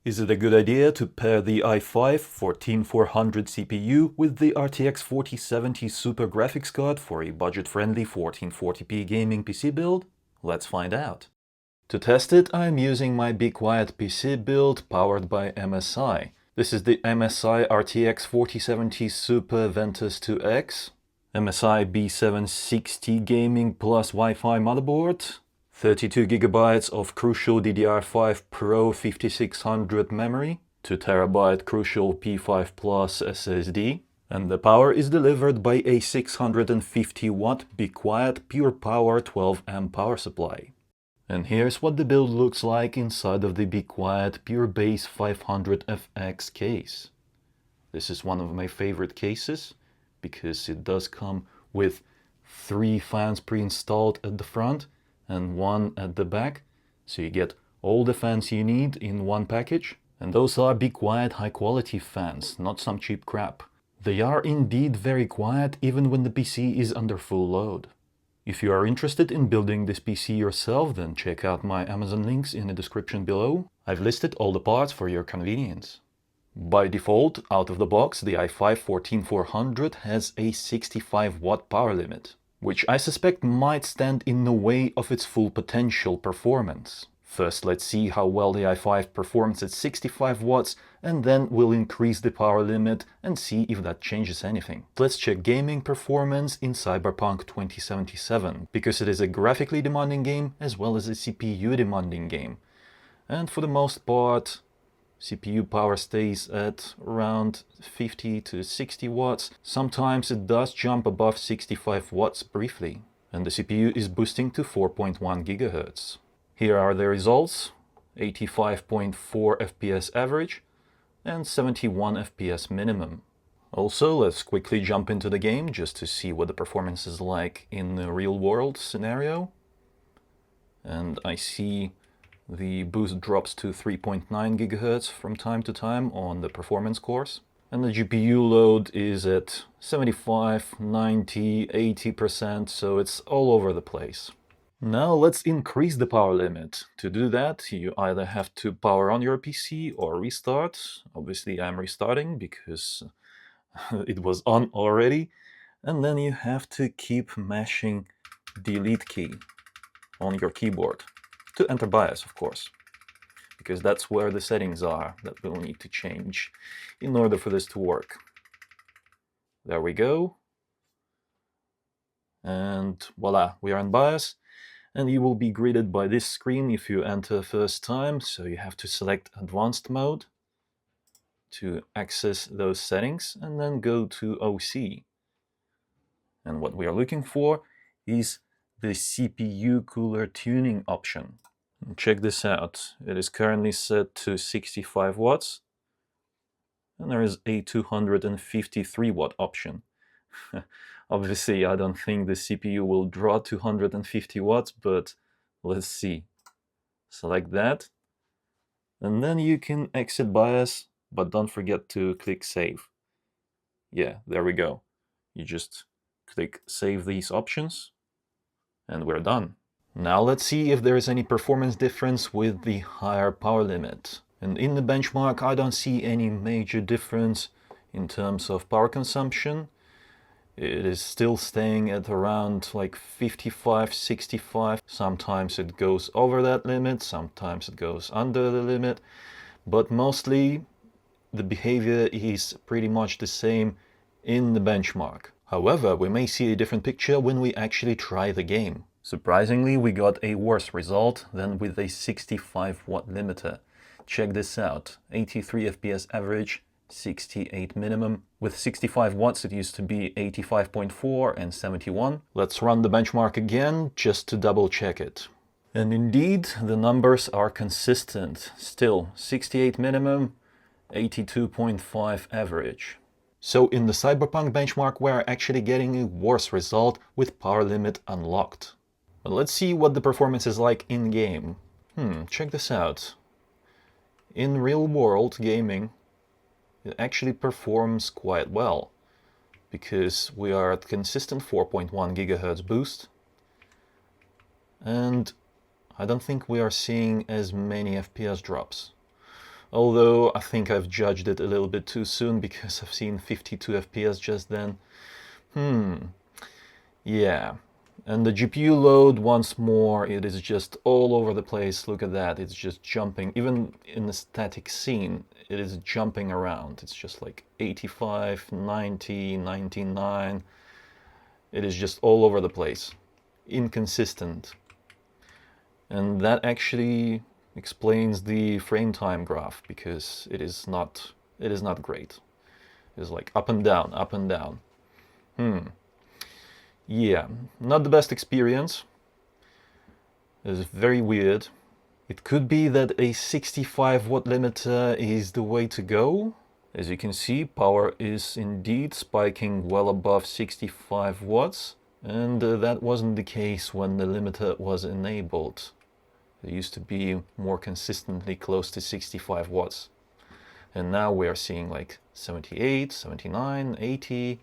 Is it a good idea to pair the i5-14400 CPU with the RTX 4070 Super graphics card for a budget-friendly 1440p gaming PC build? Let's find out. To test it, I'm using my Be Quiet PC build powered by MSI. This is the MSI RTX 4070 Super Ventus 2X, MSI B760 Gaming Plus Wi-Fi motherboard, 32GB of Crucial DDR5 Pro 5600 memory, 2TB Crucial P5 Plus SSD, and the power is delivered by a 650W Be Quiet Pure Power 12A power supply. And here's what the build looks like inside of the Be Quiet Pure Base 500FX case. This is one of my favorite cases because it does come with 3 fans pre-installed at the front and 1 at the back, so you get all the fans you need in one package. And those are Be Quiet high quality fans, not some cheap crap. They are indeed very quiet even when the PC is under full load. If you are interested in building this PC yourself, then check out my Amazon links in the description below. I've listed all the parts for your convenience. By default, out of the box, the i5-14400 has a 65W power limit, which I suspect might stand in the way of its full potential performance. First, let's see how well the i5 performs at 65W, and then we'll increase the power limit and see if that changes anything. Let's check gaming performance in Cyberpunk 2077, because it is a graphically demanding game as well as a CPU demanding game. And for the most part, CPU power stays at around 50 to 60W. Sometimes it does jump above 65W briefly. And the CPU is boosting to 4.1 GHz. Here are the results: 85.4 FPS average and 71 FPS minimum. Also, let's quickly jump into the game just to see what the performance is like in the real world scenario. And I see the boost drops to 3.9 GHz from time to time on the performance course. And the GPU load is at 75, 90, 80%, so it's all over the place. Now let's increase the power limit. To do that, you either have to power on your PC or restart. Obviously I'm restarting because it was on already. And then you have to keep mashing delete key on your keyboard to enter BIOS, of course, because that's where the settings are that we'll need to change in order for this to work. There we go. And voila, we are in BIOS. And you will be greeted by this screen if you enter first time, so you have to select advanced mode to access those settings and then go to OC. And what we are looking for is the CPU cooler tuning option. And check this out. It is currently set to 65W, and there is a 253W option. Obviously, I don't think the CPU will draw 250W, but let's see. Select that, and then you can exit BIOS, but don't forget to click Save. Yeah, there we go. You just click Save these options, and we're done. Now let's see if there is any performance difference with the higher power limit. And in the benchmark, I don't see any major difference in terms of power consumption. It is still staying at around like 55, 65. Sometimes it goes over that limit, sometimes it goes under the limit, but mostly the behavior is pretty much the same in the benchmark. However, we may see a different picture when we actually try the game. Surprisingly, we got a worse result than with a 65W limiter. Check this out: 83 FPS average, 68 minimum. With 65W it used to be 85.4 and 71. Let's run the benchmark again just to double check it. And indeed, the numbers are consistent. Still 68 minimum, 82.5 average. So in the Cyberpunk benchmark we're actually getting a worse result with power limit unlocked. But let's see what the performance is like in-game. Check this out. In real-world gaming, it actually performs quite well, because we are at consistent 4.1 GHz boost, and I don't think we are seeing as many FPS drops. Although I think I've judged it a little bit too soon because I've seen 52 FPS just then. Yeah. And the GPU load, once more, it is just all over the place. Look at that, it's just jumping. Even in the static scene, it is jumping around. It's just like 85, 90, 99. It is just all over the place. Inconsistent. And that actually explains the frame time graph, because it is not great. It's like up and down, up and down. Yeah, not the best experience. It's very weird. It could be that a 65 watt limiter is the way to go. As you can see, power is indeed spiking well above 65 watts. And that wasn't the case when the limiter was enabled. It used to be more consistently close to 65 watts. And now we are seeing like 78, 79, 80,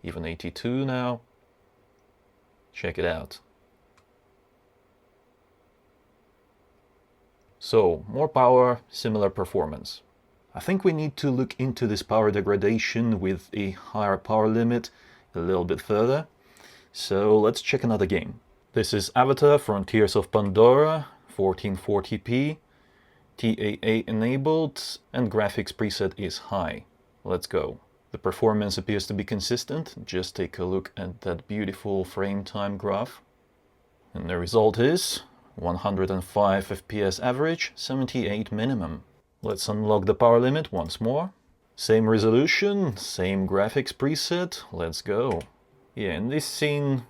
even 82 now. Check it out. So, more power, similar performance. I think we need to look into this power degradation with a higher power limit a little bit further. So let's check another game. This is Avatar: Frontiers of Pandora, 1440p, TAA enabled, and graphics preset is high. Let's go. The performance appears to be consistent. Just take a look at that beautiful frame time graph. And the result is 105 FPS average, 78 minimum. Let's unlock the power limit once more. Same resolution, same graphics preset. Let's go. Yeah, in this scene,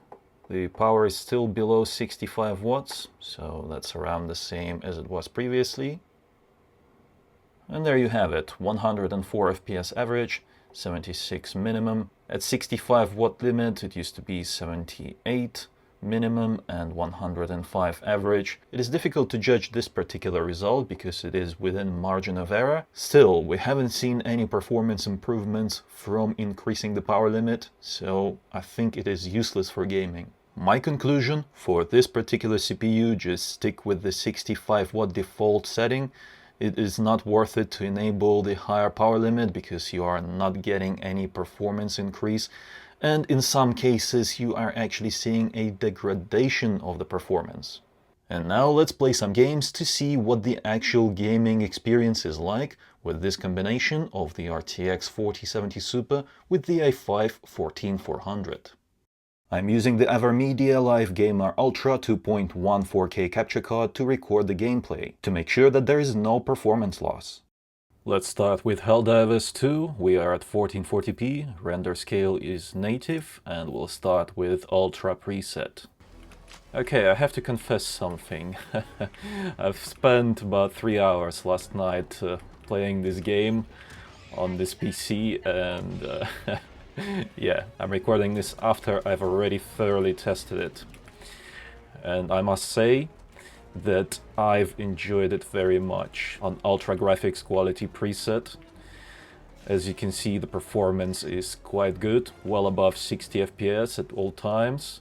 the power is still below 65 watts, so that's around the same as it was previously. And there you have it, 104 FPS average, 76 minimum. At 65 watt limit, it used to be 78 minimum and 105 average. It is difficult to judge this particular result because it is within margin of error. Still, we haven't seen any performance improvements from increasing the power limit, so I think it is useless for gaming. My conclusion: for this particular CPU, just stick with the 65 watt default setting. It is not worth it to enable the higher power limit because you are not getting any performance increase, and in some cases you are actually seeing a degradation of the performance. And now let's play some games to see what the actual gaming experience is like with this combination of the RTX 4070 Super with the i5 14400. I'm using the AverMedia Live Gamer Ultra 2.1 4K capture card to record the gameplay, to make sure that there is no performance loss. Let's start with HELLDIVERS 2. We are at 1440p, render scale is native, and we'll start with Ultra preset. Okay, I have to confess something. I've spent about 3 hours last night playing this game on this PC, and yeah, I'm recording this after I've already thoroughly tested it. And I must say that I've enjoyed it very much on Ultra Graphics Quality preset. As you can see, the performance is quite good, well above 60 FPS at all times.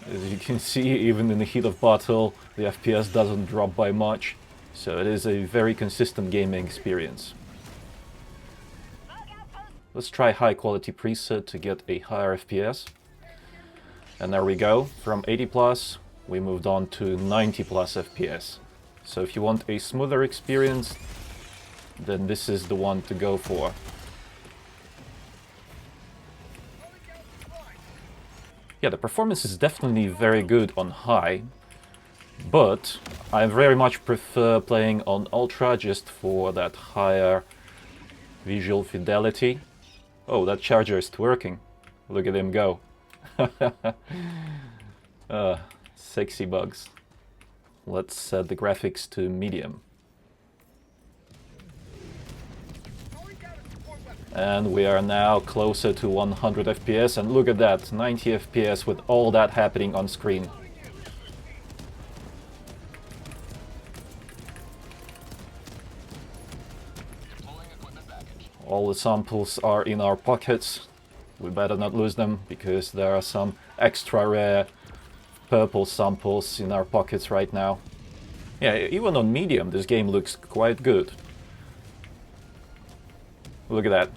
As you can see, even in the heat of battle, the FPS doesn't drop by much, so it is a very consistent gaming experience. Let's try high quality preset to get a higher FPS. And there we go, from 80 plus, we moved on to 90 plus FPS. So if you want a smoother experience, then this is the one to go for. Yeah, the performance is definitely very good on high, but I very much prefer playing on ultra just for that higher visual fidelity. Oh, that charger is twerking. Look at him go. Sexy bugs. Let's set the graphics to medium. And we are now closer to 100 FPS, and look at that, 90 FPS with all that happening on screen. All the samples are in our pockets. We better not lose them, because there are some extra rare purple samples in our pockets right now. Yeah, even on medium, this game looks quite good. Look at that.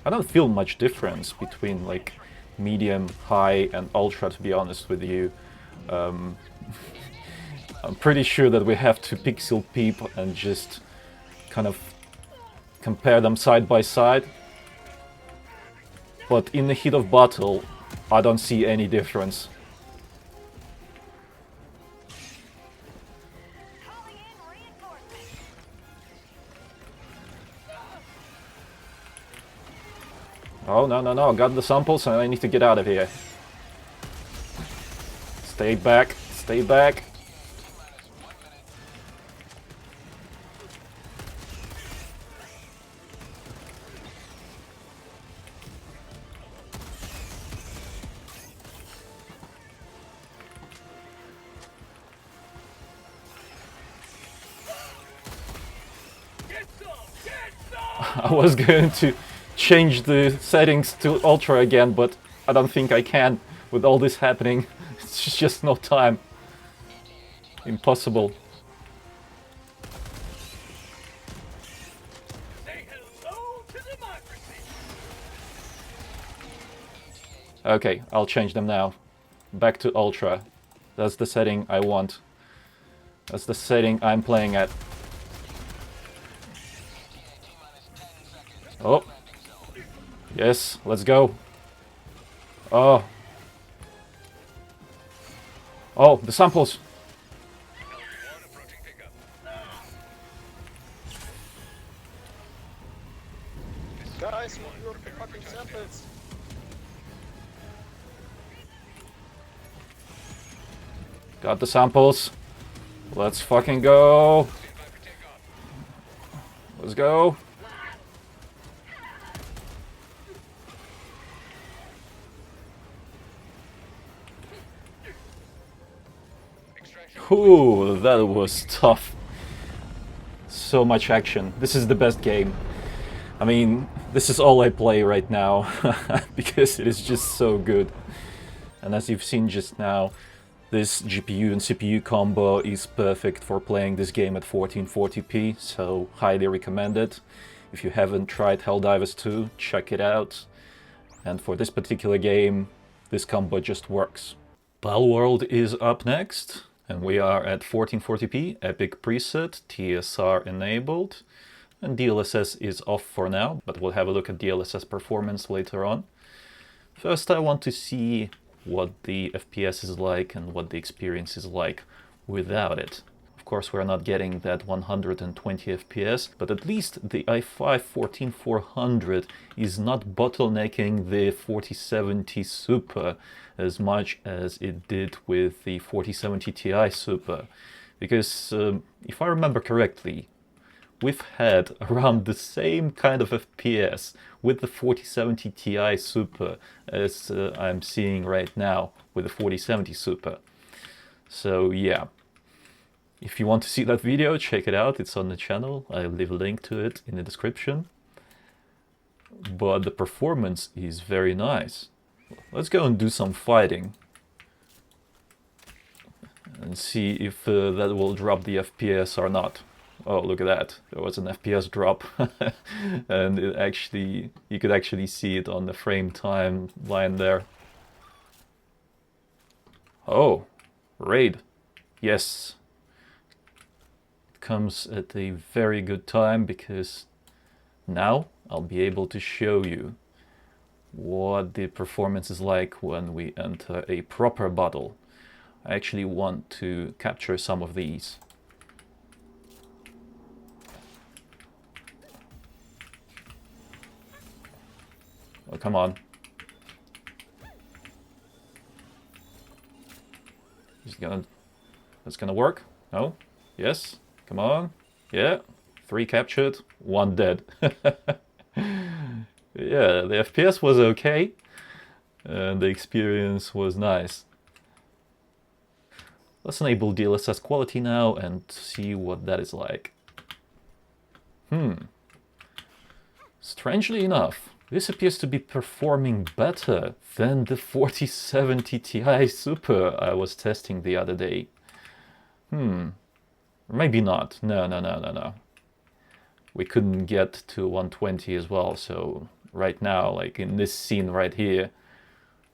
I don't feel much difference between like medium, high and ultra, to be honest with you. I'm pretty sure that we have to pixel peep and just kind of compare them side by side. But in the heat of battle, I don't see any difference. Oh, no, no, no, got the samples and I need to get out of here. Stay back, stay back. I was going to change the settings to ultra again, but I don't think I can with all this happening. It's just no time. Impossible. Say hello to democracy. Okay, I'll change them now. Back to ultra. That's the setting I want. That's the setting I'm playing at. Oh. Yes, let's go. Oh. Oh, the samples. Guys, what your fucking samples? Got the samples. Let's fucking go. Let's go. Ooh, that was tough. So much action. This is the best game. I mean, this is all I play right now, because it is just so good. And as you've seen just now, this GPU and CPU combo is perfect for playing this game at 1440p, so highly recommend it. If you haven't tried Helldivers 2, check it out. And for this particular game, this combo just works. Palworld is up next. And we are at 1440p, epic preset, TSR enabled, and DLSS is off for now, but we'll have a look at DLSS performance later on. First, I want to see what the FPS is like and what the experience is like without it. Of course, we're not getting that 120 FPS, but at least the i5 14400 is not bottlenecking the 4070 Super as much as it did with the 4070 Ti Super. Because if I remember correctly, we've had around the same kind of FPS with the 4070 Ti Super as I'm seeing right now with the 4070 Super. So yeah. If you want to see that video, check it out, it's on the channel, I'll leave a link to it in the description. But the performance is very nice. Let's go and do some fighting. And see if that will drop the FPS or not. Oh, look at that, there was an FPS drop. And it actually, you could actually see it on the frame time line there. Oh, raid, yes. Comes at a very good time, because now I'll be able to show you what the performance is like when we enter a proper battle. I actually want to capture some of these. Oh, come on. That's gonna work? No? Yes? Come on. Yeah. 3 captured, 1 dead. Yeah, the FPS was okay. And the experience was nice. Let's enable DLSS quality now and see what that is like. Strangely enough, this appears to be performing better than the 4070 Ti Super I was testing the other day. Maybe not. No. We couldn't get to 120 as well, so right now, like in this scene right here,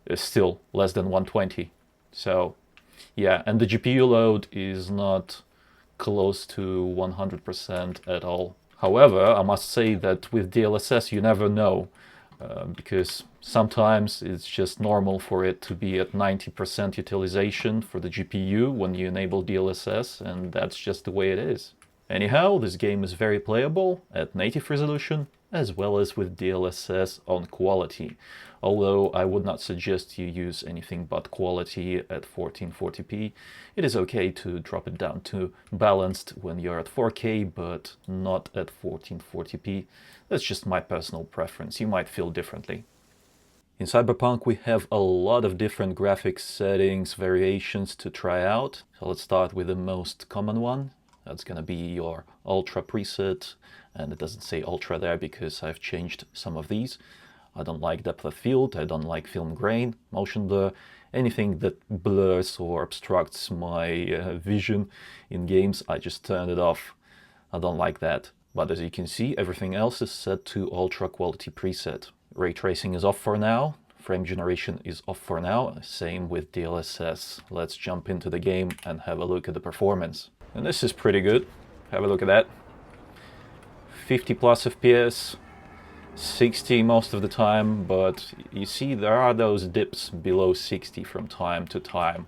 is still less than 120. So yeah, and the GPU load is not close to 100% at all. However, I must say that with DLSS you never know, because sometimes it's just normal for it to be at 90% utilization for the GPU when you enable DLSS, and that's just the way it is. Anyhow, this game is very playable at native resolution as well as with DLSS on quality, although I would not suggest you use anything but quality at 1440p. It is okay to drop it down to balanced when you're at 4K, but not at 1440p. That's just my personal preference. You might feel differently. In Cyberpunk we have a lot of different graphics settings, variations to try out. So let's start with the most common one. That's gonna be your Ultra preset, and it doesn't say Ultra there because I've changed some of these. I don't like depth of field, I don't like film grain, motion blur, anything that blurs or obstructs my vision in games, I just turn it off. I don't like that. But as you can see, everything else is set to Ultra quality preset. Ray tracing is off for now, frame generation is off for now, same with DLSS. Let's jump into the game and have a look at the performance. And this is pretty good. Have a look at that. 50 plus FPS, 60 most of the time, but you see there are those dips below 60 from time to time.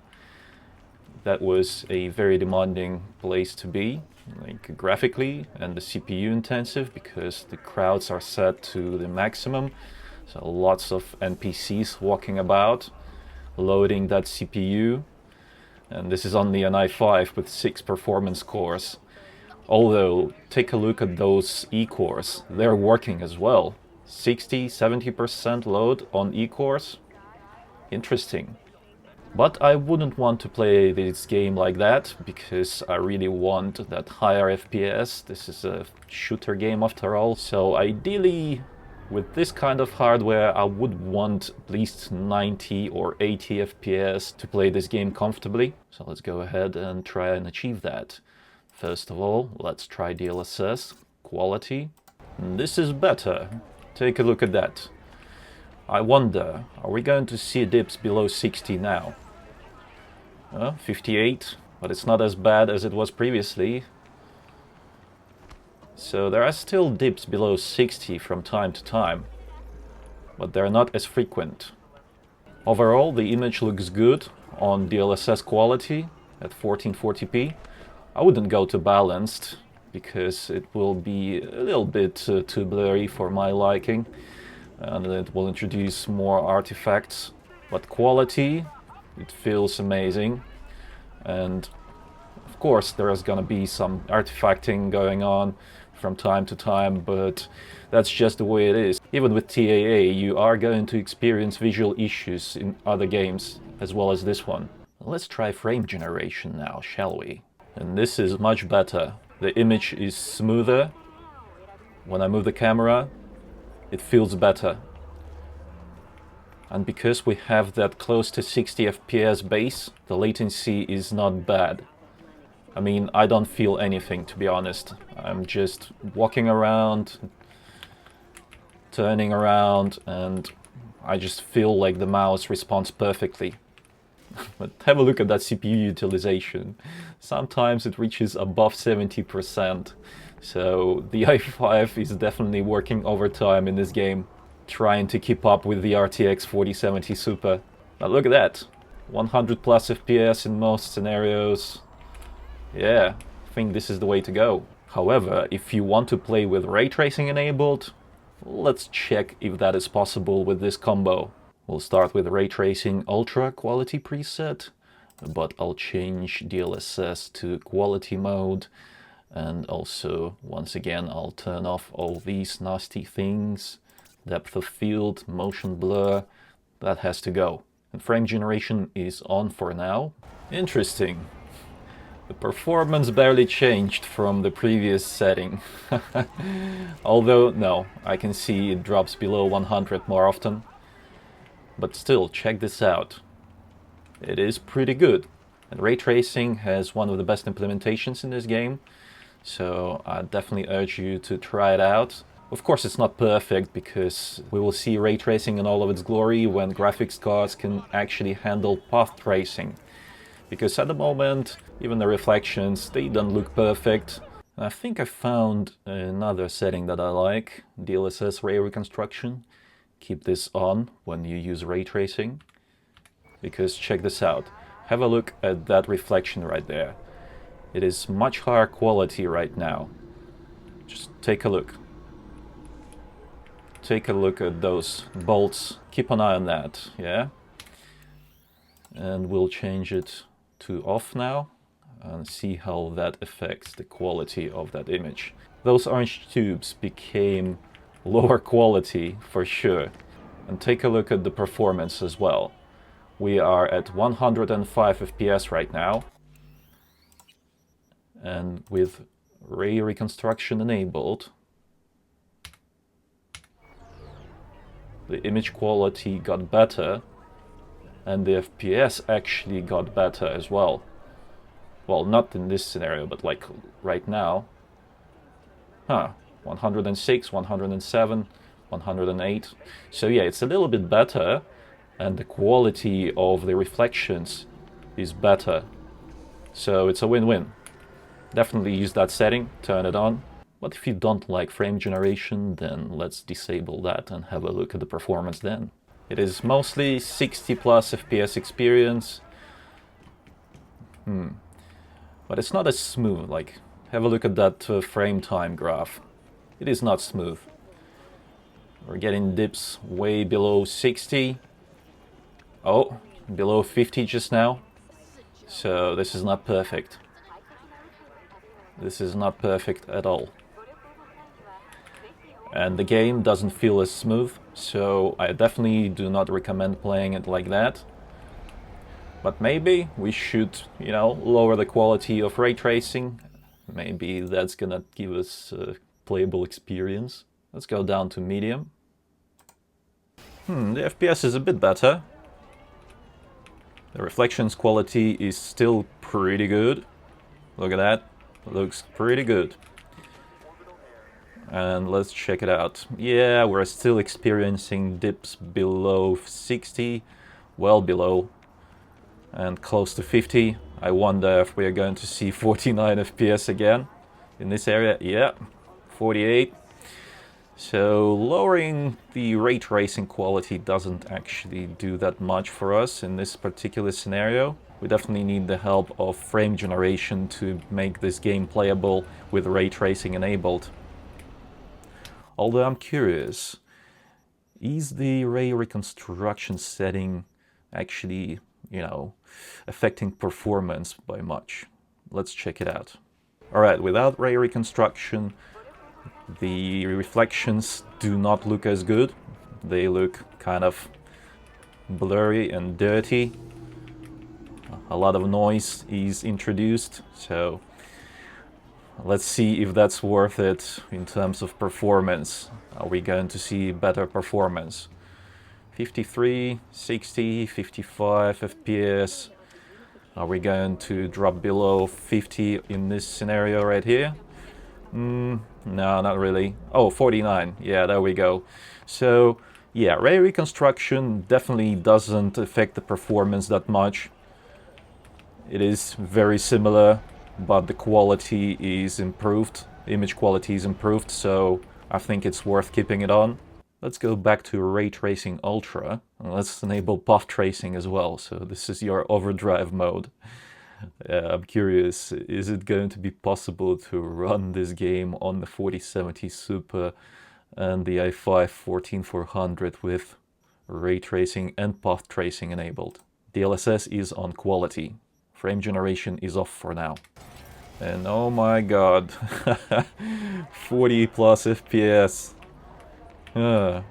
That was a very demanding place to be, like graphically, and the CPU intensive because the crowds are set to the maximum. So lots of NPCs walking about, loading that CPU. And this is only an i5 with 6 performance cores. Although, take a look at those E-cores, they're working as well. 60-70% load on E-cores. Interesting. But I wouldn't want to play this game like that, because I really want that higher FPS. This is a shooter game after all, so ideally with this kind of hardware I would want at least 90 or 80 FPS to play this game comfortably. So let's go ahead and try and achieve that. First of all, let's try DLSS quality. This is better. Take a look at that. I wonder, are we going to see dips below 60 now? 58, but it's not as bad as it was previously. So there are still dips below 60 from time to time, but they're not as frequent. Overall, the image looks good on DLSS quality at 1440p. I wouldn't go to balanced, because it will be a little bit too blurry for my liking, and it will introduce more artifacts. But quality, it feels amazing, and of course there is gonna be some artifacting going on from time to time, but that's just the way it is. Even with TAA, you are going to experience visual issues in other games, as well as this one. Let's try frame generation now, shall we? And this is much better. The image is smoother. When I move the camera, it feels better. And because we have that close to 60 FPS base, the latency is not bad. I mean, I don't feel anything, to be honest. I'm just walking around, turning around, and I just feel like the mouse responds perfectly. But have a look at that CPU utilization. Sometimes it reaches above 70%. So the i5 is definitely working overtime in this game, trying to keep up with the RTX 4070 Super. Now look at that, 100 plus FPS in most scenarios. Yeah, I think this is the way to go. However, if you want to play with ray tracing enabled, let's check if that is possible with this combo. We'll start with ray tracing ultra quality preset, but I'll change DLSS to quality mode, and also once again I'll turn off all these nasty things. Depth of field, motion blur, that has to go. And frame generation is on for now. Interesting. The performance barely changed from the previous setting. Although, no, I can see it drops below 100 more often. But still, check this out. It is pretty good. And ray tracing has one of the best implementations in this game. So I definitely urge you to try it out. Of course, it's not perfect because we will see ray tracing in all of its glory when graphics cards can actually handle path tracing. Because at the moment, even the reflections, they don't look perfect. And I think I found another setting that I like, DLSS Ray Reconstruction. Keep this on when you use ray tracing. Because check this out. Have a look at that reflection right there. It is much higher quality right now. Just take a look. Take a look at those bolts. Keep an eye on that, yeah? And we'll change it to off now and see how that affects the quality of that image. Those orange tubes became lower quality for sure. And take a look at the performance as well. We are at 105 FPS right now. And with ray reconstruction enabled, the image quality got better. And the FPS actually got better as well. Well, not in this scenario, but like right now. 106, 107, 108. So yeah, it's a little bit better. And the quality of the reflections is better. So it's a win-win. Definitely use that setting, turn it on. But if you don't like frame generation, then let's disable that and have a look at the performance then. It is mostly 60 plus FPS experience. But it's not as smooth. Like, have a look at that frame time graph. It is not smooth. We're getting dips way below 60. Oh, below 50 just now. So this is not perfect. This is not perfect at all. And the game doesn't feel as smooth, so I definitely do not recommend playing it like that. But maybe we should, you know, lower the quality of ray tracing. Maybe that's gonna give us a playable experience. Let's go down to medium. The FPS is a bit better. The reflections quality is still pretty good. Look at that. Looks pretty good. And let's check it out. Yeah, we're still experiencing dips below 60, well below, and close to 50. I wonder if we're going to see 49 FPS again in this area. Yeah, 48. So lowering the ray tracing quality doesn't actually do that much for us in this particular scenario. We definitely need the help of frame generation to make this game playable with ray tracing enabled. Although I'm curious, is the ray reconstruction setting actually, you know, affecting performance by much? Let's check it out. Alright, without ray reconstruction, the reflections do not look as good. They look kind of blurry and dirty. A lot of noise is introduced, so let's see if that's worth it in terms of performance. Are we going to see better performance? 53, 60, 55 FPS. Are we going to drop below 50 in this scenario right here? No, not really. Oh, 49. Yeah, there we go. So, yeah, ray reconstruction definitely doesn't affect the performance that much. It is very similar, but the quality is improved. Image quality is improved, so I think it's worth keeping it on. Let's go back to Ray Tracing Ultra, and let's enable path tracing as well. So this is your overdrive mode. I'm curious, is it going to be possible to run this game on the 4070 Super and the i5 14400 with ray tracing and path tracing enabled? DLSS is on quality. Frame generation is off for now. And oh my god, 40 plus FPS. I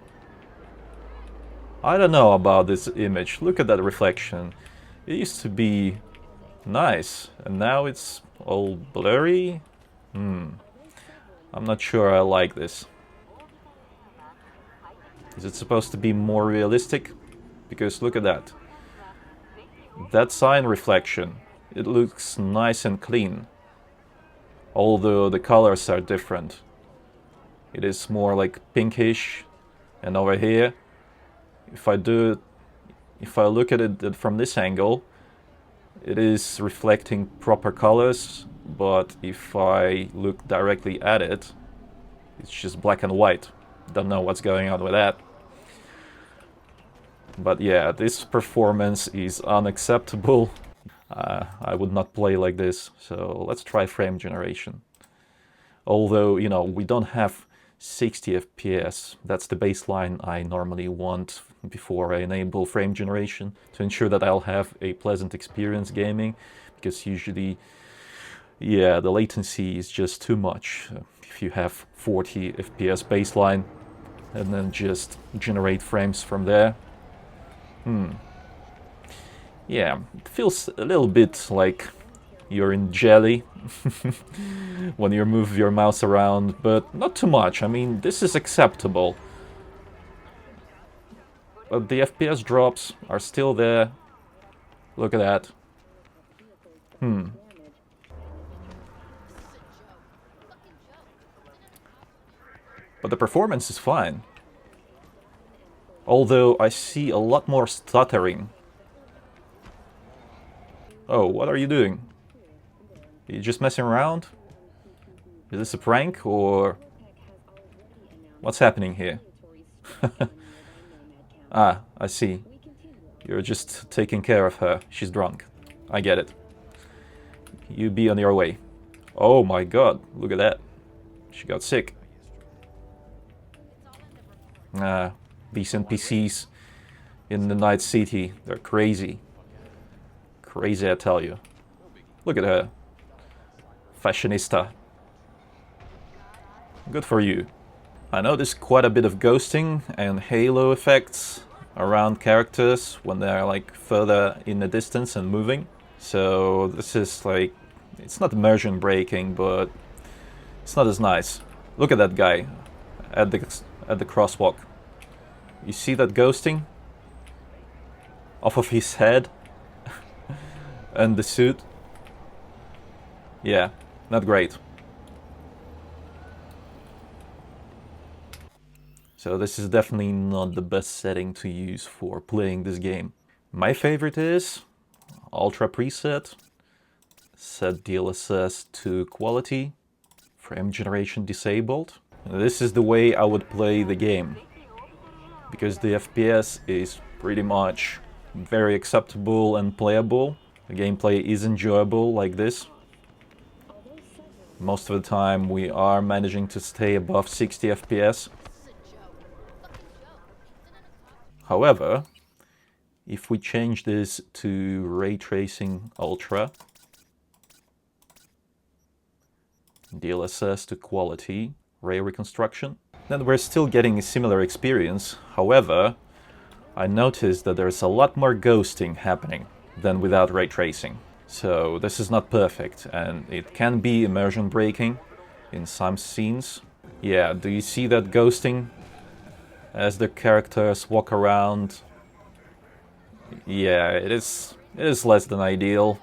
don't know about this image. Look at that reflection. It used to be Nice. And now it's all blurry. I'm not sure I like this. Is it supposed to be more realistic? Because look at that. That sign reflection. It looks nice and clean. Although the colors are different. It is more like pinkish. And over here, if I look at it from this angle, it is reflecting proper colors, but if I look directly at it, it's just black and white. Don't know what's going on with that. But yeah, this performance is unacceptable. I would not play like this, so let's try frame generation. Although, you know, we don't have 60 FPS. That's the baseline I normally want before I enable frame generation to ensure that I'll have a pleasant experience gaming, because usually, yeah, the latency is just too much. If you have 40 FPS baseline and then just generate frames from there. Yeah, it feels a little bit like you're in jelly when you move your mouse around, but not too much. I mean, this is acceptable. But the FPS drops are still there. Look at that. But the performance is fine. Although I see a lot more stuttering. Oh, what are you doing? Are you just messing around? Is this a prank or what's happening here? Ah, I see. You're just taking care of her. She's drunk. I get it. You be on your way. Oh my god, look at that. She got sick. Ah, these NPCs in the night city, they're crazy. Crazy, I tell you. Look at her. Fashionista. Good for you. I noticed quite a bit of ghosting and halo effects around characters when they're like further in the distance and moving. So this is like, it's not immersion breaking, but it's not as nice. Look at that guy at the crosswalk. You see that ghosting off of his head and the suit? Yeah, not great. So this is definitely not the best setting to use for playing this game. My favorite is Ultra preset, set DLSS to quality, frame generation disabled. This is the way I would play the game, because the FPS is pretty much very acceptable and playable. The gameplay is enjoyable like this. Most of the time we are managing to stay above 60 FPS. However, if we change this to Ray Tracing Ultra, DLSS to quality, Ray Reconstruction, then we're still getting a similar experience. However, I noticed that there's a lot more ghosting happening than without ray tracing. So this is not perfect, and it can be immersion breaking in some scenes. Yeah, do you see that ghosting as the characters walk around? Yeah, it is less than ideal.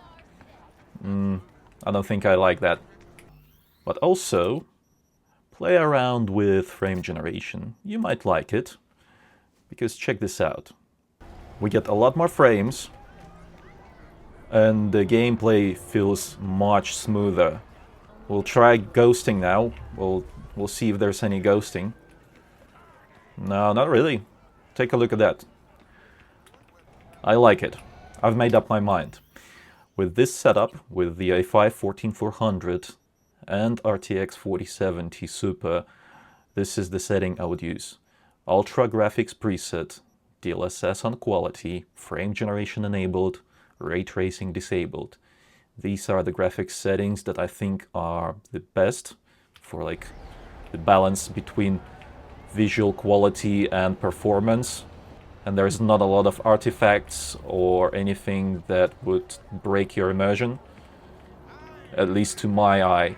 I don't think I like that. But also, play around with frame generation. You might like it, because check this out. We get a lot more frames, and the gameplay feels much smoother. We'll try ghosting now. We'll see if there's any ghosting. No, not really. Take a look at that. I like it. I've made up my mind. With this setup, with the i5 14400 and RTX 4070 Super, this is the setting I would use. Ultra graphics preset, DLSS on quality, frame generation enabled, ray tracing disabled. These are the graphics settings that I think are the best for like the balance between visual quality and performance. and there's not a lot of artifacts or anything that would break your immersion, at least to my eye.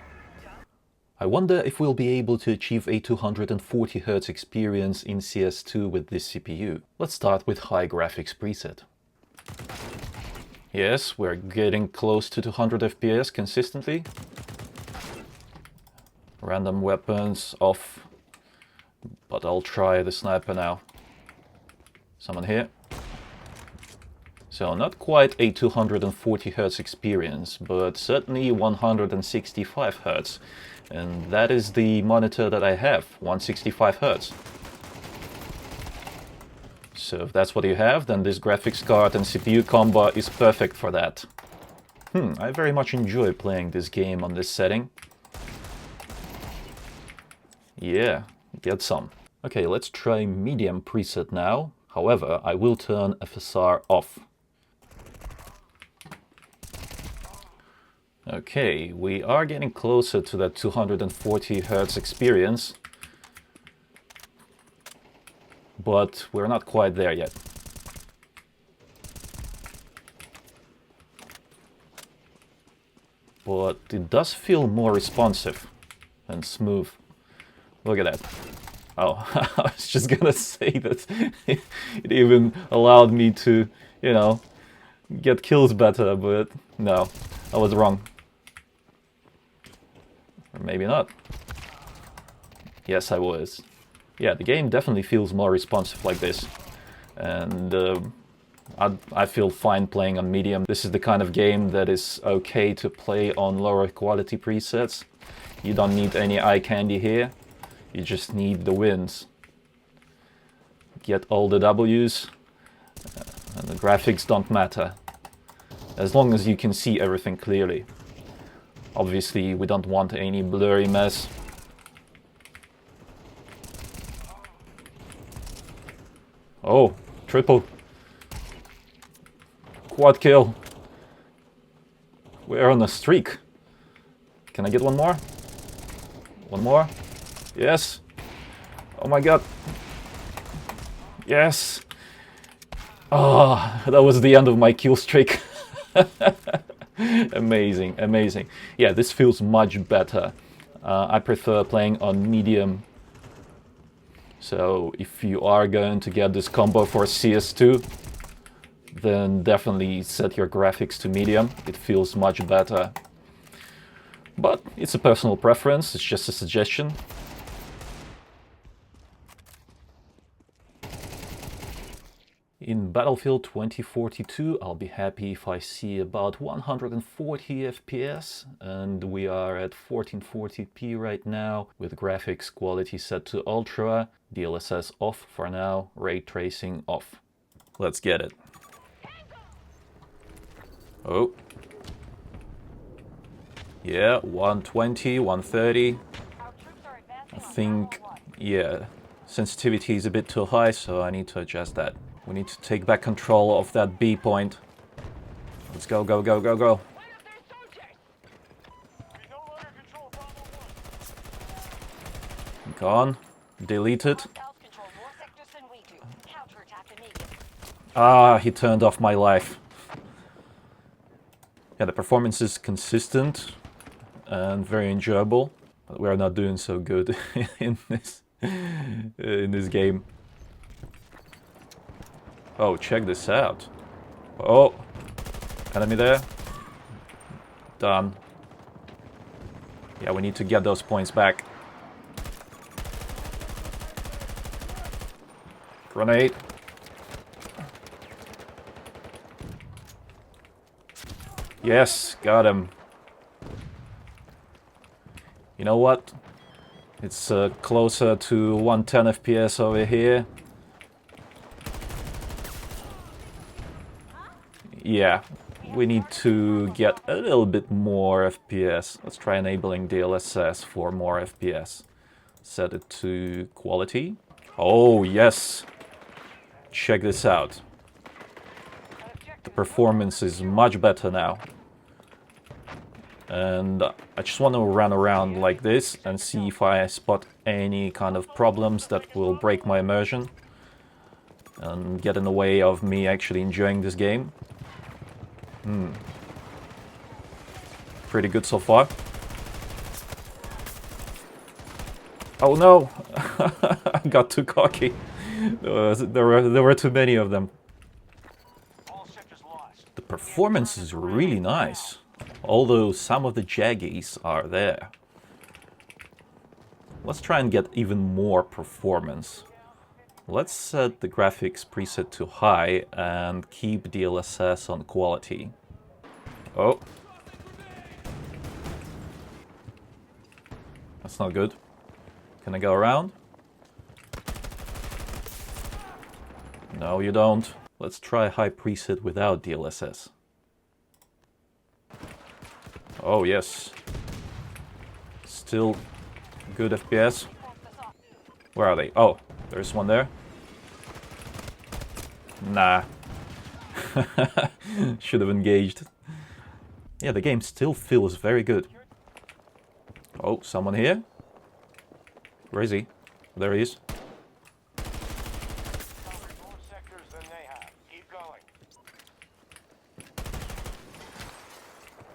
I wonder if we'll be able to achieve a 240Hz experience in CS2 with this CPU. Let's start with high graphics preset. Yes, we're getting close to 200 FPS consistently. Random weapons off, but I'll try the sniper now. Someone here. So not quite a 240Hz experience, but certainly 165Hz. And that is the monitor that I have, 165Hz. So if that's what you have, then this graphics card and CPU combo is perfect for that. I very much enjoy playing this game on this setting. Yeah, get some. Okay, let's try medium preset now. However, I will turn FSR off. Okay, we are getting closer to that 240Hz experience, but we're not quite there yet. But it does feel more responsive and smooth. Look at that. Oh, I was just gonna say that it even allowed me to, you know, get kills better, but no, I was wrong. Or maybe not. Yes, I was. Yeah, the game definitely feels more responsive like this. And I feel fine playing on medium. This is the kind of game that is okay to play on lower quality presets. You don't need any eye candy here. You just need the wins. Get all the W's, and the graphics don't matter. As long as you can see everything clearly. Obviously, we don't want any blurry mess. Oh, triple. Quad kill. We're on a streak. Can I get one more? One more? Yes. Oh my god. Yes. Oh, that was the end of my kill streak. Amazing, amazing. Yeah, this feels much better. I prefer playing on medium. So if you are going to get this combo for CS2, then definitely set your graphics to medium. It feels much better. But it's a personal preference, it's just a suggestion. In Battlefield 2042, I'll be happy if I see about 140 FPS, and we are at 1440p right now, with graphics quality set to ultra, DLSS off for now, ray tracing off. Let's get it. Oh. Yeah, 120, 130. I think, yeah, sensitivity is a bit too high, so I need to adjust that. We need to take back control of that B point. Let's go, go, go, go, go. Gone. Deleted. Ah, he turned off my life. Yeah, the performance is consistent and very enjoyable, but we are not doing so good in this game. Oh, check this out. Oh, enemy there. Done. Yeah, we need to get those points back. Grenade. Yes, got him. You know what? It's closer to 110 FPS over here. Yeah, we need to get a little bit more FPS. Let's try enabling DLSS for more FPS. Set it to quality. Oh, yes. Check this out. The performance is much better now. And I just want to run around like this and see if I spot any kind of problems that will break my immersion. and get in the way of me actually enjoying this game. Pretty good so far. Oh no! I got too cocky. There were too many of them. The performance is really nice, although some of the jaggies are there. Let's try and get even more performance. Let's set the graphics preset to high and keep DLSS on quality. Oh. That's not good. Can I go around? No, you don't. Let's try high preset without DLSS. Oh, yes. Still good FPS. Where are they? Oh, there's one there. Nah. Should have engaged. Yeah, the game still feels very good. Oh, someone here? Where is he? There he is.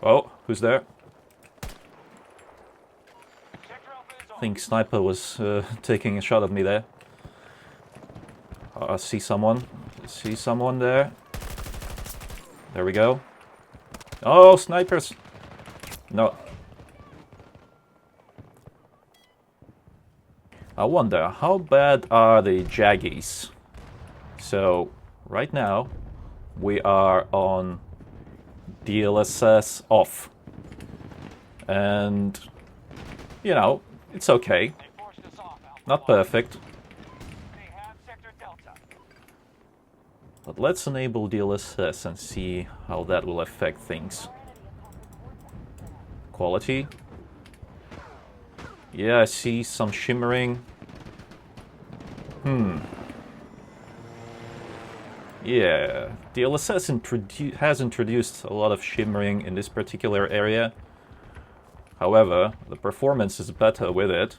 Oh, who's there? I think Sniper was taking a shot at me there. I see someone. I see someone there. There we go. Oh, snipers! No. I wonder, how bad are the jaggies? So, right now, we are on DLSS off. And, you know, it's okay. Not perfect. But let's enable DLSS and see how that will affect things. Quality. Yeah, I see some shimmering. Yeah, DLSS has introduced a lot of shimmering in this particular area. However, the performance is better with it.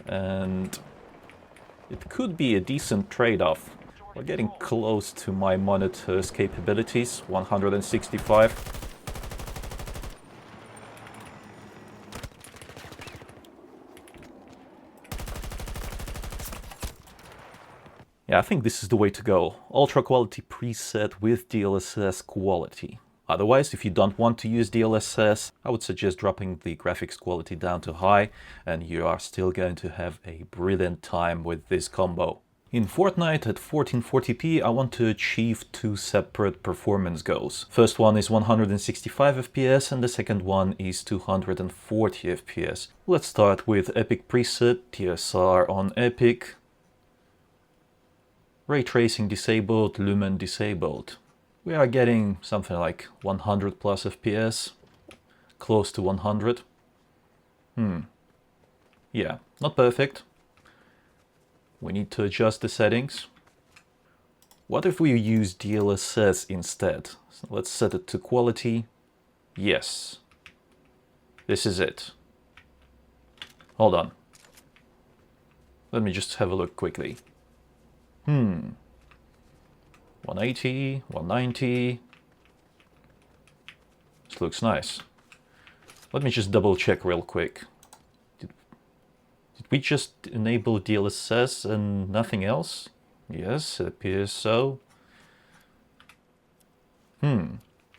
And it could be a decent trade-off. We're getting close to my monitor's capabilities, 165. Yeah, I think this is the way to go. Ultra quality preset with DLSS quality. Otherwise, if you don't want to use DLSS, I would suggest dropping the graphics quality down to high, and you are still going to have a brilliant time with this combo. In Fortnite at 1440p, I want to achieve two separate performance goals. First one is 165 FPS and the second one is 240 FPS. Let's start with Epic preset, TSR on Epic. Ray tracing disabled, lumen disabled. We are getting something like 100 plus FPS, close to 100. Yeah, not perfect. We need to adjust the settings. What if we use DLSS instead? So let's set it to quality. Yes. This is it. Hold on. Let me just have a look quickly. 180, 190. This looks nice. Let me just double check real quick. Did we just enable DLSS and nothing else? Yes, it appears so.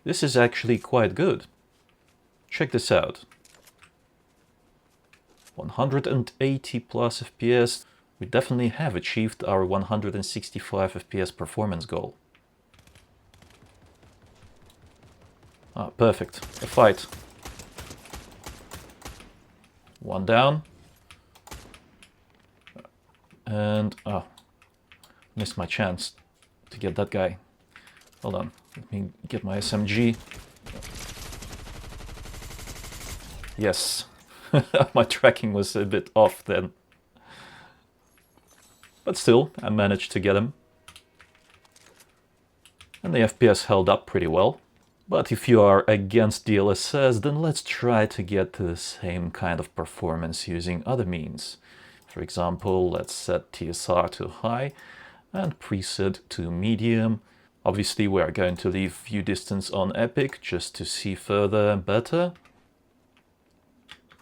This is actually quite good. Check this out. 180 plus FPS. We definitely have achieved our 165 FPS performance goal. Ah, perfect. A fight. One down. And, missed my chance to get that guy. Hold on, let me get my SMG. Yes, my tracking was a bit off then. But still, I managed to get him. And the FPS held up pretty well. But if you are against DLSS, then let's try to get to the same kind of performance using other means. For example, let's set TSR to high and preset to medium. Obviously we are going to leave view distance on epic just to see further and better.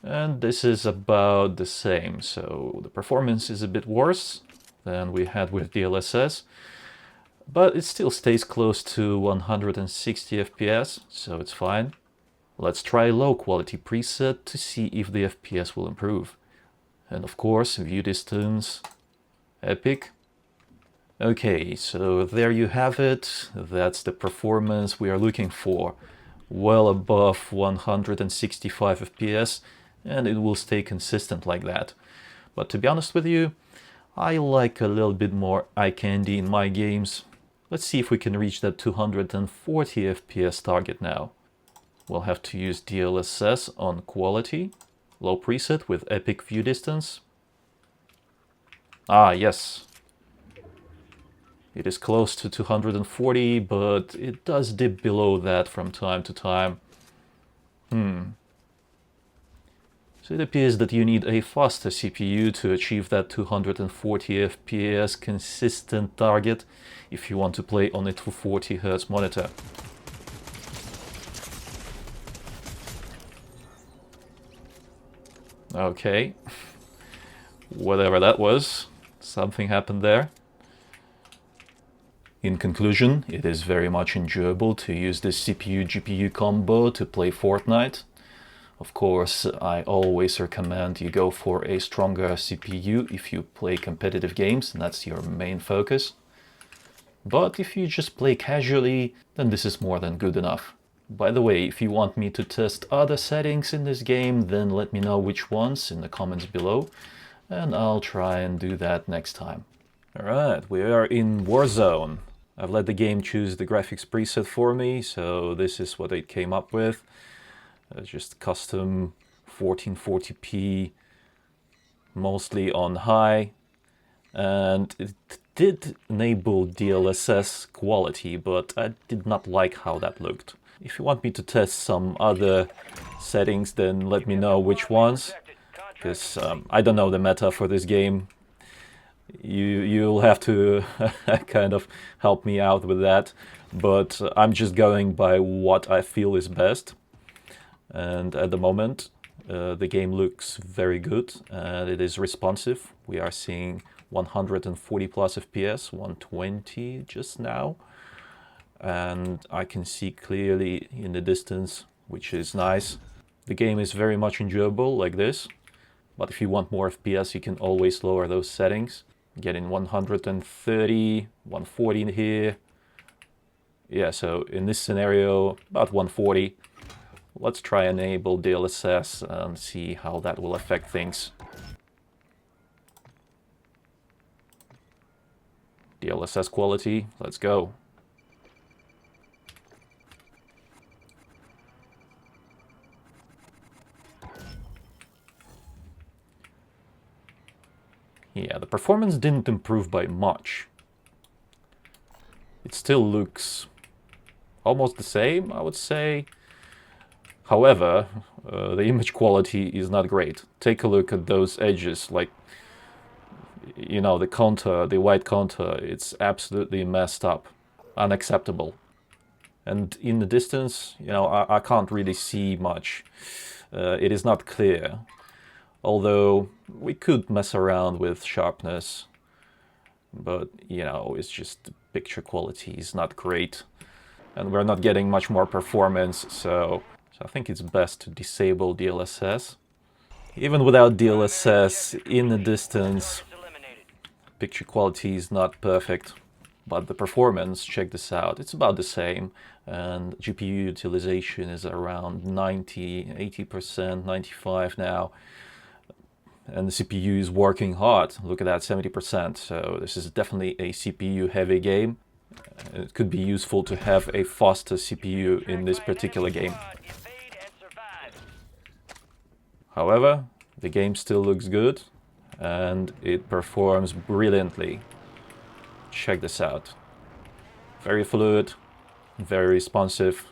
And this is about the same, so the performance is a bit worse than we had with DLSS, but it still stays close to 160 FPS, so it's fine. Let's try low quality preset to see if the FPS will improve. And of course, view distance, epic. Okay, so there you have it. That's the performance we are looking for. Well above 165 FPS, and it will stay consistent like that. But to be honest with you, I like a little bit more eye candy in my games. Let's see if we can reach that 240 FPS target now. We'll have to use DLSS on quality, low preset with epic view distance. Ah, yes. It is close to 240, but it does dip below that from time to time. So it appears that you need a faster CPU to achieve that 240 FPS consistent target if you want to play on a 240Hz monitor. Okay, whatever that was, something happened there. In conclusion, it is very much enjoyable to use this CPU-GPU combo to play Fortnite. Of course, I always recommend you go for a stronger CPU if you play competitive games and that's your main focus. But if you just play casually, then this is more than good enough. By the way, if you want me to test other settings in this game, then let me know which ones in the comments below, and I'll try and do that next time. Alright, we are in Warzone. I've let the game choose the graphics preset for me, so this is what it came up with. Just custom 1440p, mostly on high, and it did enable DLSS quality, but I did not like how that looked. If you want me to test some other settings, then let me know which ones, because I don't know the meta for this game. You'll have to kind of help me out with that, but I'm just going by what I feel is best. And at the moment, the game looks very good and it is responsive. We are seeing 140 plus FPS, 120 just now. And I can see clearly in the distance, which is nice. The game is very much enjoyable like this. But if you want more FPS, you can always lower those settings. Get in 130, 140 here. Yeah, so in this scenario, about 140. Let's try and enable DLSS and see how that will affect things. DLSS quality, let's go. Yeah, the performance didn't improve by much. It still looks almost the same, I would say. However, the image quality is not great. Take a look at those edges, like, you know, the contour, the white contour, it's absolutely messed up, unacceptable. And in the distance, you know, I can't really see much. It is not clear. Although we could mess around with sharpness, but, you know, it's just the picture quality is not great. And we're not getting much more performance, so I think it's best to disable DLSS. Even without DLSS, in the distance, picture quality is not perfect. But the performance, check this out, it's about the same. And GPU utilization is around 90, 80%, 95 now. And the CPU is working hard, look at that, 70%. So this is definitely a CPU heavy game. It could be useful to have a faster CPU in this particular game. However, the game still looks good and it performs brilliantly. Check this out. Very fluid, very responsive,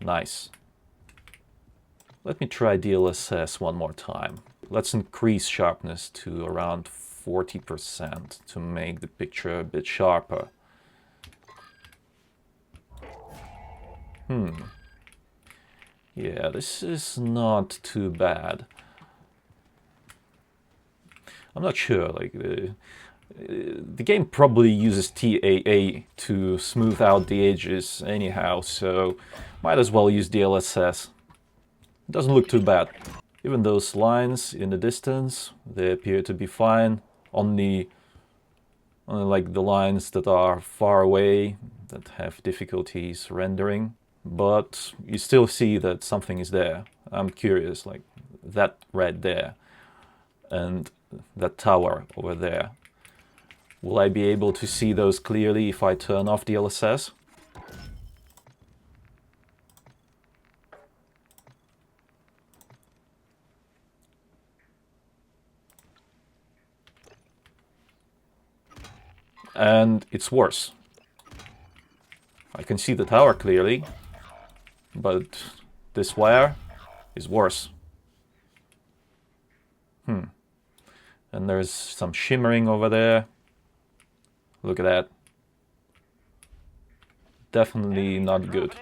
nice. Let me try DLSS one more time. Let's increase sharpness to around 40% to make the picture a bit sharper. Yeah, this is not too bad. I'm not sure, like, the game probably uses TAA to smooth out the edges anyhow, so might as well use DLSS. Doesn't look too bad. Even those lines in the distance, they appear to be fine. Only like the lines that are far away, that have difficulties rendering. But you still see that something is there. I'm curious, like that right there and that tower over there. Will I be able to see those clearly if I turn off DLSS? And it's worse. I can see the tower clearly, but this wire is worse. And there's some shimmering over there. Look at that. Definitely not good.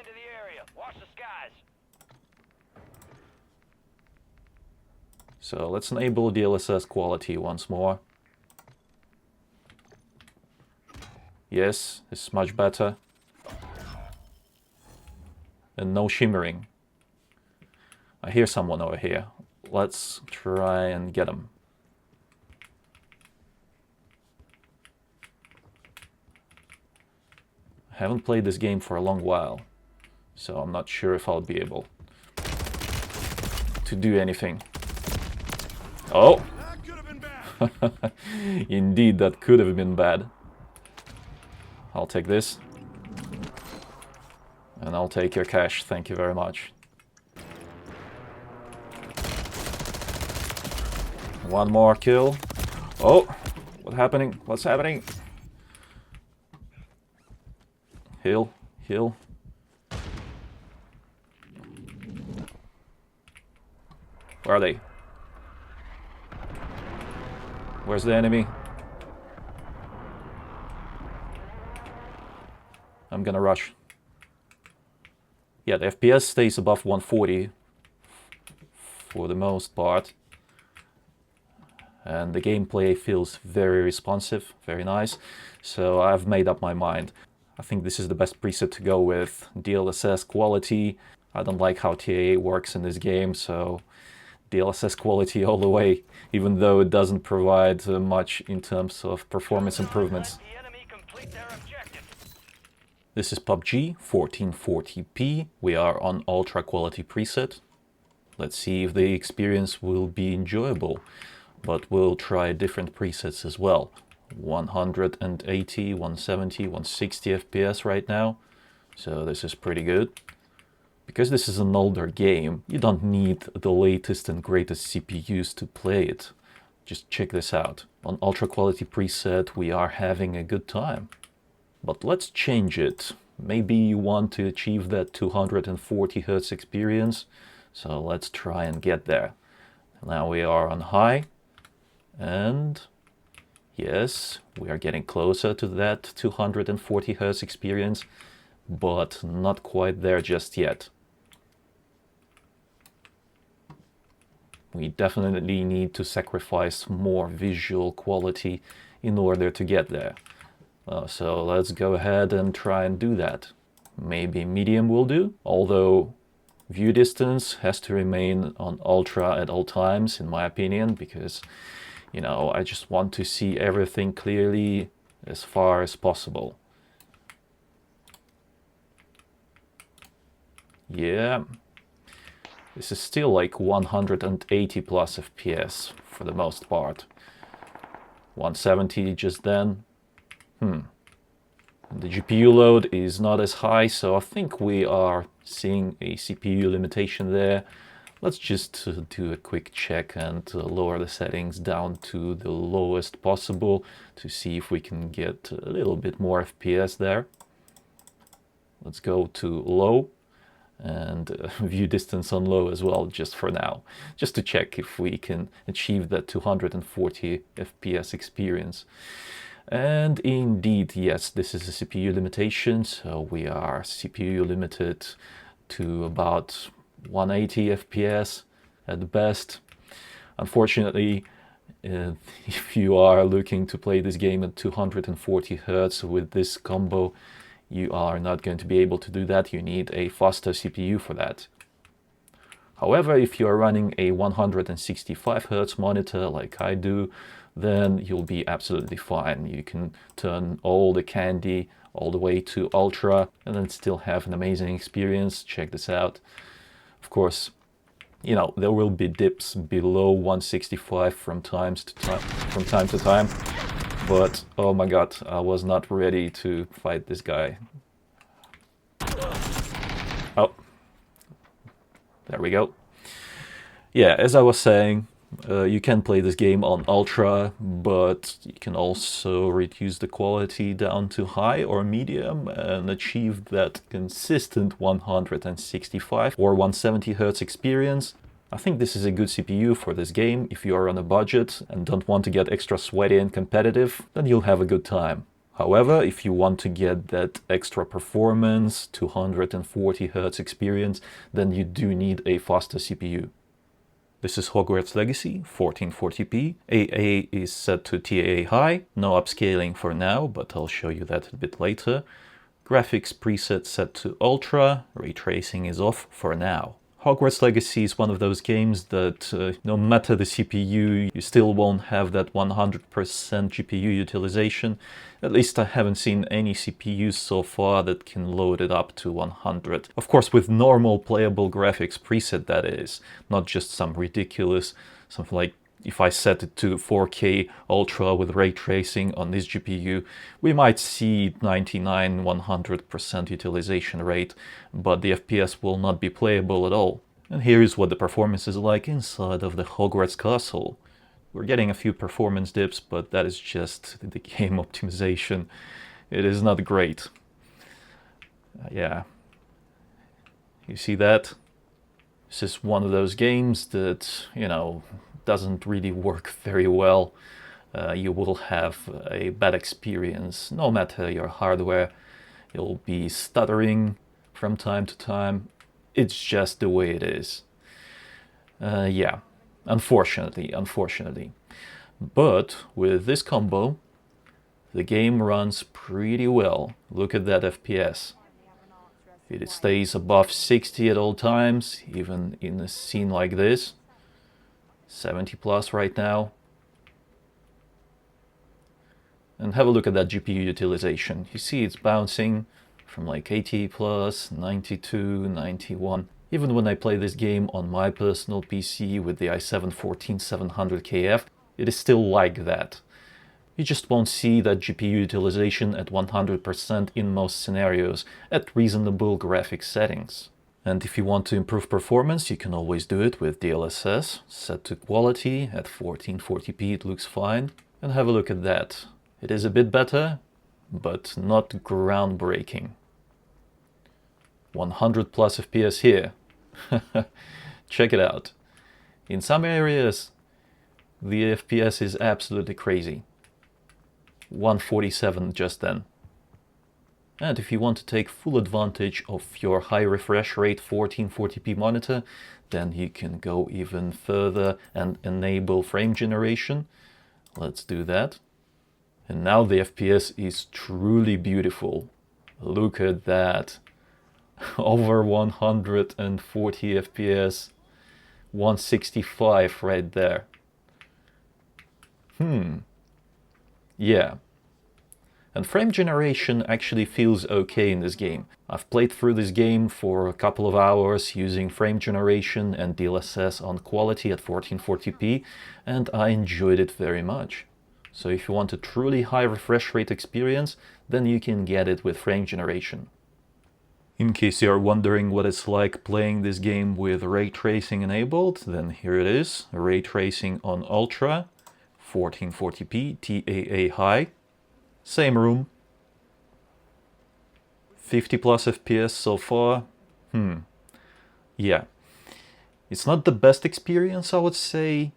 So let's enable DLSS quality once more. Yes, it's much better. And no shimmering. I hear someone over here. Let's try and get him. I haven't played this game for a long while, so I'm not sure if I'll be able to do anything. Oh! Indeed, that could have been bad. I'll take this. And I'll take your cash, thank you very much. One more kill. Oh! What's happening? What's happening? Heal, heal. Where are they? Where's the enemy? I'm gonna rush. Yeah, the FPS stays above 140 for the most part. And the gameplay feels very responsive, very nice. So I've made up my mind. I think this is the best preset to go with. DLSS quality. I don't like how TAA works in this game, so DLSS quality all the way, even though it doesn't provide much in terms of performance improvements. This is PUBG 1440p. We are on ultra quality preset. Let's see if the experience will be enjoyable, but we'll try different presets as well. 180, 170, 160 FPS right now, so this is pretty good. Because this is an older game, you don't need the latest and greatest CPUs to play it. Just check this out. On ultra quality preset we are having a good time. But let's change it. Maybe you want to achieve that 240 Hz experience, so let's try and get there. Now we are on high, and yes, we are getting closer to that 240 Hz experience, but not quite there just yet. We definitely need to sacrifice more visual quality in order to get there. So let's go ahead and try and do that. Maybe medium will do, although view distance has to remain on ultra at all times, in my opinion, because, you know, I just want to see everything clearly as far as possible. Yeah, this is still like 180 plus FPS for the most part. 170 just then. The GPU load is not as high, so I think we are seeing a CPU limitation there. Let's just do a quick check and lower the settings down to the lowest possible to see if we can get a little bit more FPS there. Let's go to low, and view distance on low as well, just for now, just to check if we can achieve that 240 FPS experience. And indeed, yes, this is a CPU limitation, so we are CPU limited to about 180 FPS at the best. Unfortunately, if you are looking to play this game at 240 Hz with this combo, you are not going to be able to do that. You need a faster CPU for that. However, if you are running a 165 Hz monitor like I do, then you'll be absolutely fine. You can turn all the candy all the way to ultra and then still have an amazing experience. Check this out. Of course, you know, there will be dips below 165 from time to time, but oh my god, I was not ready to fight this guy. Oh, there we go. Yeah, as I was saying, you can play this game on ultra, but you can also reduce the quality down to high or medium and achieve that consistent 165 or 170 Hz experience. I think this is a good CPU for this game. If you are on a budget and don't want to get extra sweaty and competitive, then you'll have a good time. However, if you want to get that extra performance, 240 Hz experience, then you do need a faster CPU. This is Hogwarts Legacy, 1440p. AA is set to TAA High, no upscaling for now, but I'll show you that a bit later. Graphics preset set to Ultra, ray tracing is off for now. Hogwarts Legacy is one of those games that no matter the CPU, you still won't have that 100% GPU utilization. At least I haven't seen any CPUs so far that can load it up to 100. Of course, with normal playable graphics preset, that is, not just some ridiculous, something like if I set it to 4K Ultra with ray tracing on this GPU, we might see 99-100% utilization rate, but the FPS will not be playable at all. And here is what the performance is like inside of the Hogwarts castle. We're getting a few performance dips, but that is just the game optimization. It is not great. Yeah. You see that? This is one of those games that, you know, doesn't really work very well. You will have a bad experience no matter your hardware. You'll be stuttering from time to time. It's just the way it is. Yeah, unfortunately. But with this combo, the game runs pretty well. Look at that FPS. It stays above 60 at all times, even in a scene like this. 70 plus right now. And have a look at that GPU utilization. You see it's bouncing from like 80 plus, 92, 91. Even when I play this game on my personal PC with the i7-14700KF, it is still like that. You just won't see that GPU utilization at 100% in most scenarios at reasonable graphics settings. And if you want to improve performance, you can always do it with DLSS, set to quality, at 1440p it looks fine. And have a look at that. It is a bit better, but not groundbreaking. 100 plus FPS here. Check it out. In some areas, the FPS is absolutely crazy. 147 just then. And if you want to take full advantage of your high refresh rate 1440p monitor, then you can go even further and enable frame generation. Let's do that. And now the FPS is truly beautiful. Look at that. Over 140 FPS. 165 right there. Yeah. And frame generation actually feels okay in this game. I've played through this game for a couple of hours using frame generation and DLSS on quality at 1440p, and I enjoyed it very much. So if you want a truly high refresh rate experience, then you can get it with frame generation. In case you are wondering what it's like playing this game with ray tracing enabled, then here it is, ray tracing on Ultra, 1440p, TAA High. Same room. 50 plus FPS so far. Yeah, it's not the best experience, I would say,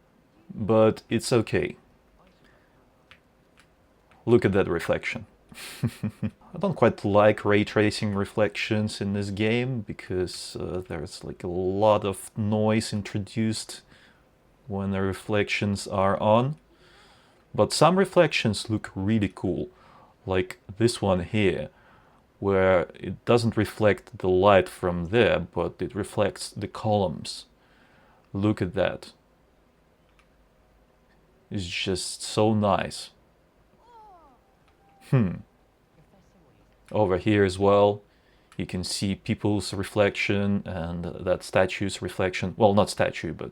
but it's okay. Look at that reflection. I don't quite like ray tracing reflections in this game because there's like a lot of noise introduced when the reflections are on. But some reflections look really cool, like this one here, where it doesn't reflect the light from there, but it reflects the columns. Look at that. It's just so nice. Over here as well, you can see people's reflection and that statue's reflection. Well, not statue, but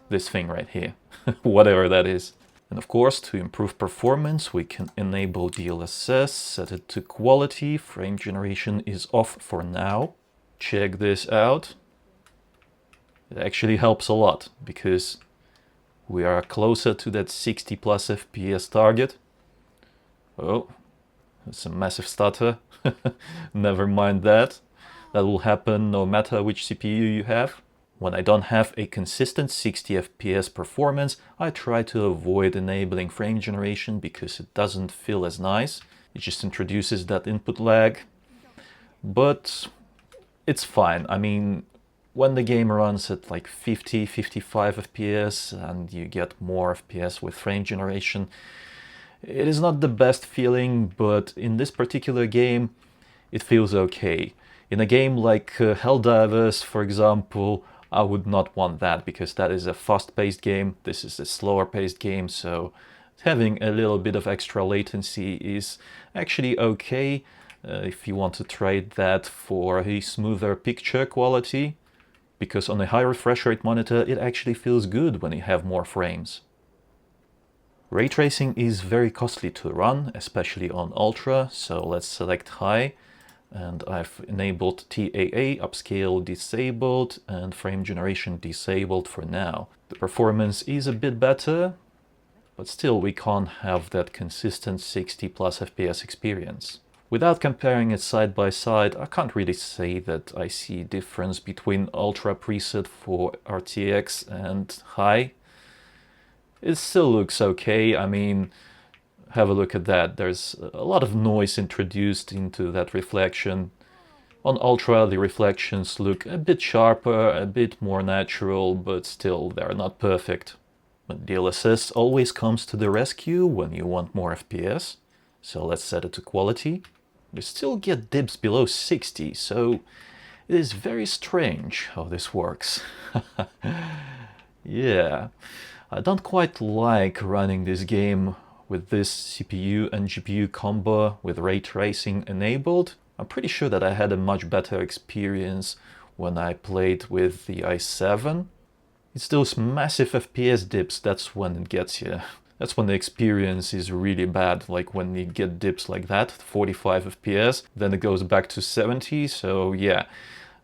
this thing right here, whatever that is. And of course, to improve performance, we can enable DLSS, set it to quality. Frame generation is off for now. Check this out. It actually helps a lot because we are closer to that 60 plus FPS target. Oh, it's a massive stutter. Never mind that. That will happen no matter which CPU you have. When I don't have a consistent 60 FPS performance, I try to avoid enabling frame generation because it doesn't feel as nice. It just introduces that input lag. But it's fine. I mean, when the game runs at like 50, 55 FPS and you get more FPS with frame generation, it is not the best feeling, but in this particular game, it feels okay. In a game like HELLDIVERS, for example, I would not want that because that is a fast-paced game. This is a slower-paced game, so having a little bit of extra latency is actually okay if you want to trade that for a smoother picture quality, because on a high refresh rate monitor, it actually feels good when you have more frames. Ray tracing is very costly to run, especially on Ultra, so let's select High, and I've enabled TAA, upscale disabled, and frame generation disabled for now. The performance is a bit better, but still we can't have that consistent 60 plus FPS experience. Without comparing it side by side, I can't really say that I see a difference between Ultra preset for RTX and High. It still looks okay. I mean, have a look at that. There's a lot of noise introduced into that reflection. On Ultra, the reflections look a bit sharper, a bit more natural, but still, they're not perfect. But DLSS always comes to the rescue when you want more FPS. So let's set it to quality. We still get dips below 60, so it is very strange how this works. Yeah. I don't quite like running this game with this CPU and GPU combo with ray tracing enabled. I'm pretty sure that I had a much better experience when I played with the i7. It's those massive FPS dips, that's when it gets you. That's when the experience is really bad, like when you get dips like that, 45 FPS, then it goes back to 70, so yeah,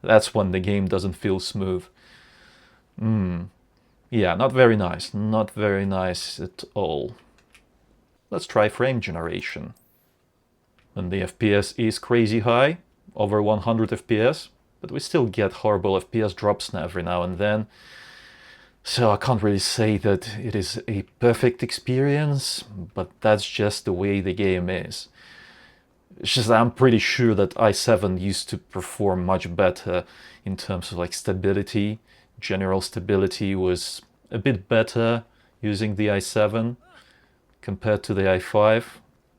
that's when the game doesn't feel smooth. Yeah, not very nice at all. Let's try frame generation. And the FPS is crazy high, over 100 FPS, but we still get horrible FPS drops every now and then. So I can't really say that it is a perfect experience, but that's just the way the game is. It's just I'm pretty sure that i7 used to perform much better in terms of like stability. General stability was a bit better using the i7 compared to the i5,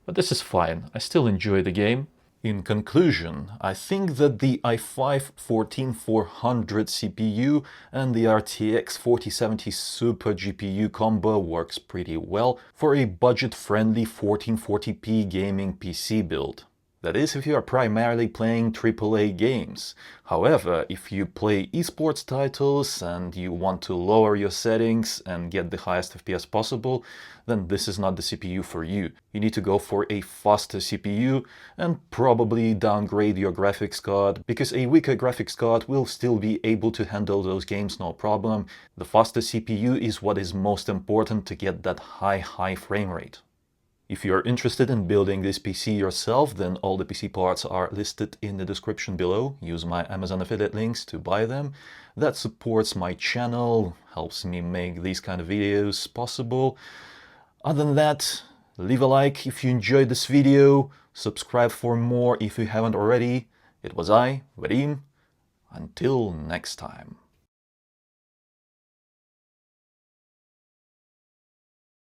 but this is fine. I still enjoy the game. In conclusion, I think that the i5 14400 CPU and the RTX 4070 Super GPU combo works pretty well for a budget-friendly 1440p gaming PC build. That is, if you are primarily playing AAA games. However, if you play esports titles and you want to lower your settings and get the highest FPS possible, then this is not the CPU for you. You need to go for a faster CPU and probably downgrade your graphics card, because a weaker graphics card will still be able to handle those games no problem. The faster CPU is what is most important to get that high frame rate. If you're interested in building this PC yourself, then all the PC parts are listed in the description below. Use my Amazon affiliate links to buy them. That supports my channel, helps me make these kind of videos possible. Other than that, leave a like if you enjoyed this video, subscribe for more if you haven't already. It was I, Vadim. Until next time.